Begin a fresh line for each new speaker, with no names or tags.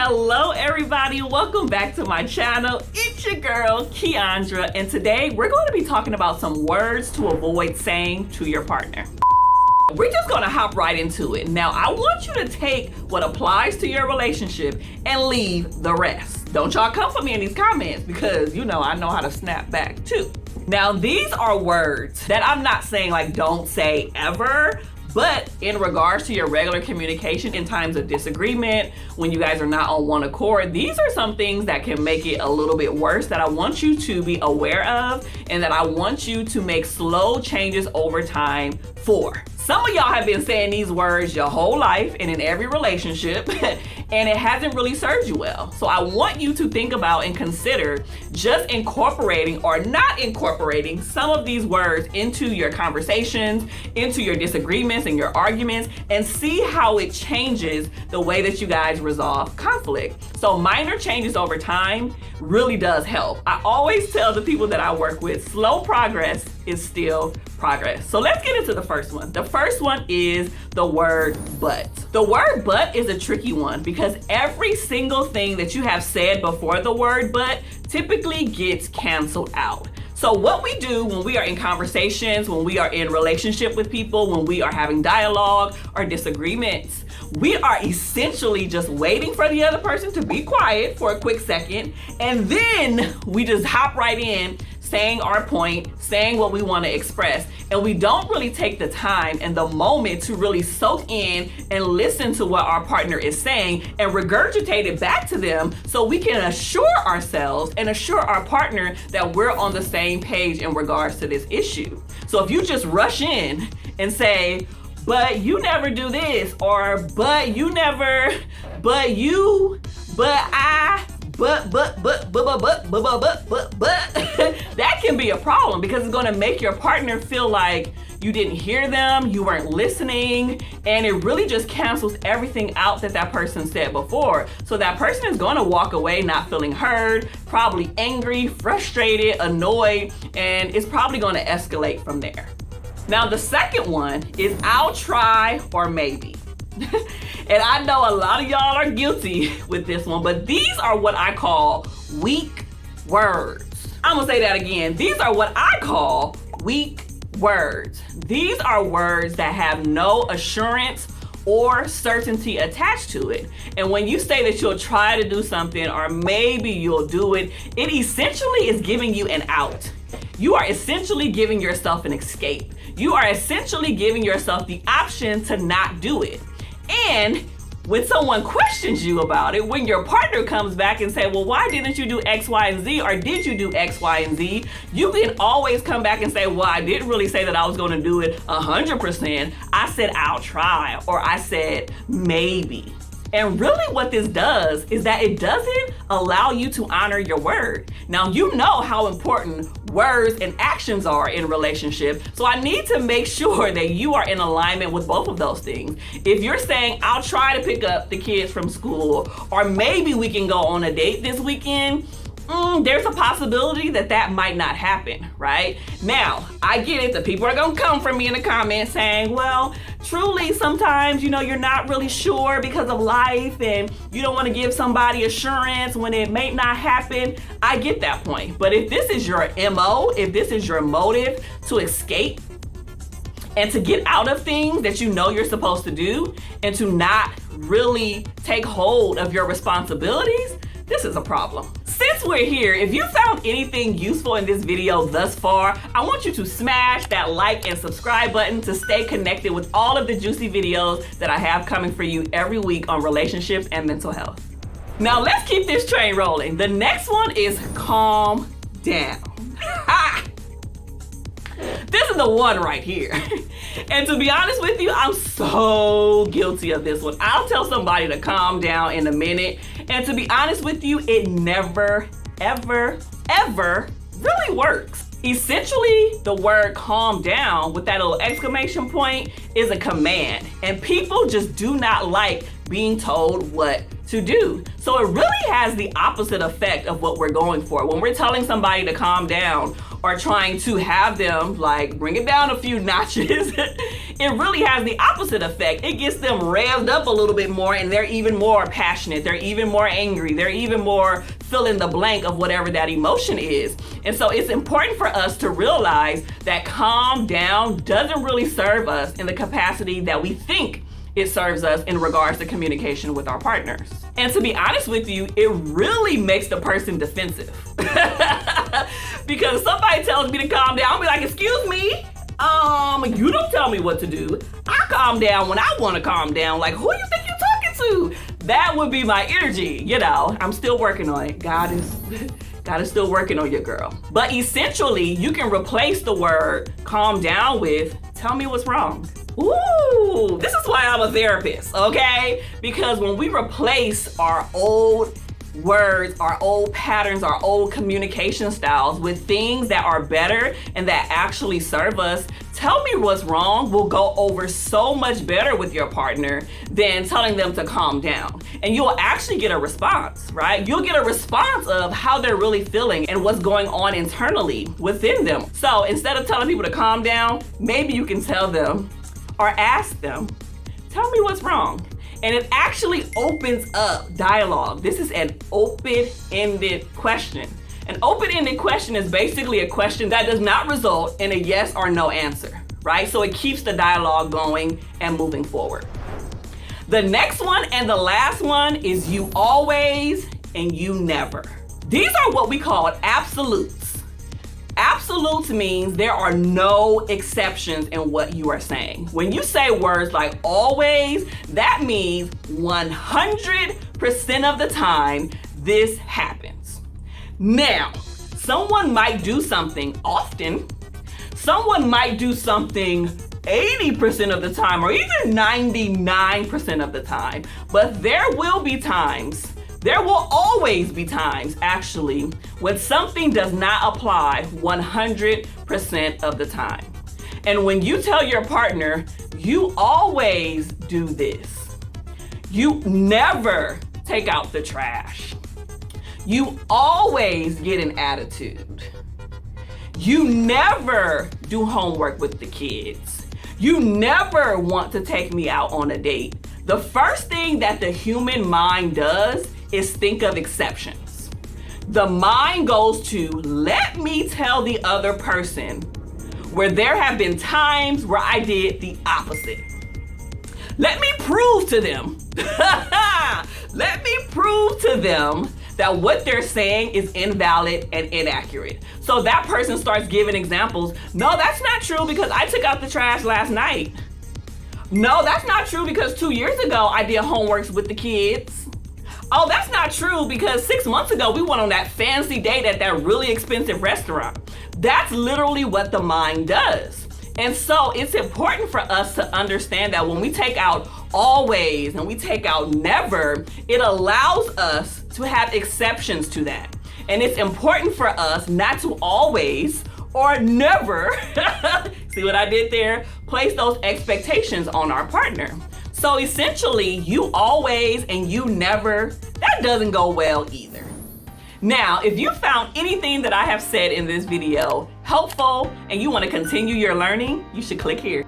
Hello everybody, welcome back to my channel. It's your girl, Keandra, and today we're going to be talking about some words to avoid saying to your partner. We're just gonna hop right into it. Now, I want you to take what applies to your relationship and leave the rest. Don't y'all come for me in these comments because you know I know how to snap back too. Now, these are words that I'm not saying like don't say ever, but in regards to your regular communication in times of disagreement, when you guys are not on one accord, these are some things that can make it a little bit worse that I want you to be aware of and that I want you to make slow changes over time for. Some of y'all have been saying these words your whole life and in every relationship, and it hasn't really served you well. So I want you to think about and consider just incorporating or not incorporating some of these words into your conversations, into your disagreements and your arguments, and see how it changes the way that you guys resolve conflict. So minor changes over time really does help. I always tell the people that I work with, slow progress is still progress. So let's get into the first one. The first one is the word but. The word but is a tricky one because every single thing that you have said before the word but typically gets canceled out. So what we do when we are in conversations, when we are in relationship with people, when we are having dialogue or disagreements, we are essentially just waiting for the other person to be quiet for a quick second, and then we just hop right in, saying our point, saying what we want to express, and we don't really take the time and the moment to really soak in and listen to what our partner is saying and regurgitate it back to them so we can assure ourselves and assure our partner that we're on the same page in regards to this issue. So if you just rush in and say, but you never do this, or but you never, but you, but I, but, that can be a problem because it's gonna make your partner feel like you didn't hear them, you weren't listening, and it really just cancels everything out that person said before. So that person is gonna walk away not feeling heard, probably angry, frustrated, annoyed, and it's probably gonna escalate from there. Now, the second one is I'll try or maybe. And I know a lot of y'all are guilty with this one, but these are what I call weak words. I'm gonna say that again. These are what I call weak words. These are words that have no assurance or certainty attached to it. And when you say that you'll try to do something or maybe you'll do it, it essentially is giving you an out. You are essentially giving yourself an escape. You are essentially giving yourself the option to not do it. And when someone questions you about it, when your partner comes back and say, well, why didn't you do X, Y, and Z? Or did you do X, Y, and Z? You can always come back and say, well, I didn't really say that I was gonna do it 100%. I said, I'll try, or I said, maybe. And really what this does is that it doesn't allow you to honor your word. Now, you know how important words and actions are in relationship, so I need to make sure that you are in alignment with both of those things. If you're saying, I'll try to pick up the kids from school, or maybe we can go on a date this weekend, there's a possibility that might not happen, right? Now, I get it. The people are gonna come for me in the comments saying, well, truly, sometimes, you're not really sure because of life and you don't want to give somebody assurance when it may not happen. I get that point. But if this is your MO, if this is your motive to escape and to get out of things that you know you're supposed to do and to not really take hold of your responsibilities, this is a problem. Since we're here, if you found anything useful in this video thus far, I want you to smash that like and subscribe button to stay connected with all of the juicy videos that I have coming for you every week on relationships and mental health. Now let's keep this train rolling. The next one is calm down. This is the one right here. And to be honest with you, I'm so guilty of this one. I'll tell somebody to calm down in a minute. And to be honest with you, it never, ever, ever really works. Essentially, the word calm down with that little exclamation point is a command. And people just do not like being told what to do. So it really has the opposite effect of what we're going for. When we're telling somebody to calm down or trying to have them like bring it down a few notches, it really has the opposite effect. It gets them revved up a little bit more, and they're even more passionate, they're even more angry, they're even more fill in the blank of whatever that emotion is. And so it's important for us to realize that calm down doesn't really serve us in the capacity that we think it serves us in regards to communication with our partners. And to be honest with you, it really makes the person defensive. Because somebody tells me to calm down, I'll be like, excuse me, you don't tell me what to do. I calm down when I want to calm down. Like, who you think you're talking to? That would be my energy. You know, I'm still working on it. God is still working on your girl. But essentially, you can replace the word calm down with tell me what's wrong. Ooh, this is why I'm a therapist, okay? Because when we replace our old words, our old patterns, our old communication styles with things that are better and that actually serve us, tell me what's wrong will go over so much better with your partner than telling them to calm down. And you'll actually get a response, right? You'll get a response of how they're really feeling and what's going on internally within them. So instead of telling people to calm down, maybe you can tell them or ask them, tell me what's wrong. And it actually opens up dialogue. This is an open-ended question. An open-ended question is basically a question that does not result in a yes or no answer, right? So it keeps the dialogue going and moving forward. The next one and the last one is you always and you never. These are what we call absolutes. Absolutes means there are no exceptions in what you are saying. When you say words like always, that means 100% of the time this happens. Now, someone might do something often, someone might do something 80% of the time, or even 99% of the time, but there will be times, there will always be times, actually, when something does not apply 100% of the time. And when you tell your partner, you always do this. You never take out the trash. You always get an attitude. You never do homework with the kids. You never want to take me out on a date. The first thing that the human mind does is think of exceptions. The mind goes to, let me tell the other person where there have been times where I did the opposite. Let me prove to them, let me prove to them that what they're saying is invalid and inaccurate. So that person starts giving examples. No, that's not true because I took out the trash last night. No, that's not true because 2 years ago I did homeworks with the kids. Oh, that's not true because 6 months ago we went on that fancy date at that really expensive restaurant. That's literally what the mind does. And so it's important for us to understand that when we take out always and we take out never, it allows us to have exceptions to that. And it's important for us not to always or never, see what I did there? Place those expectations on our partner. So essentially, you always and you never, that doesn't go well either. Now, if you found anything that I have said in this video helpful and you want to continue your learning, you should click here.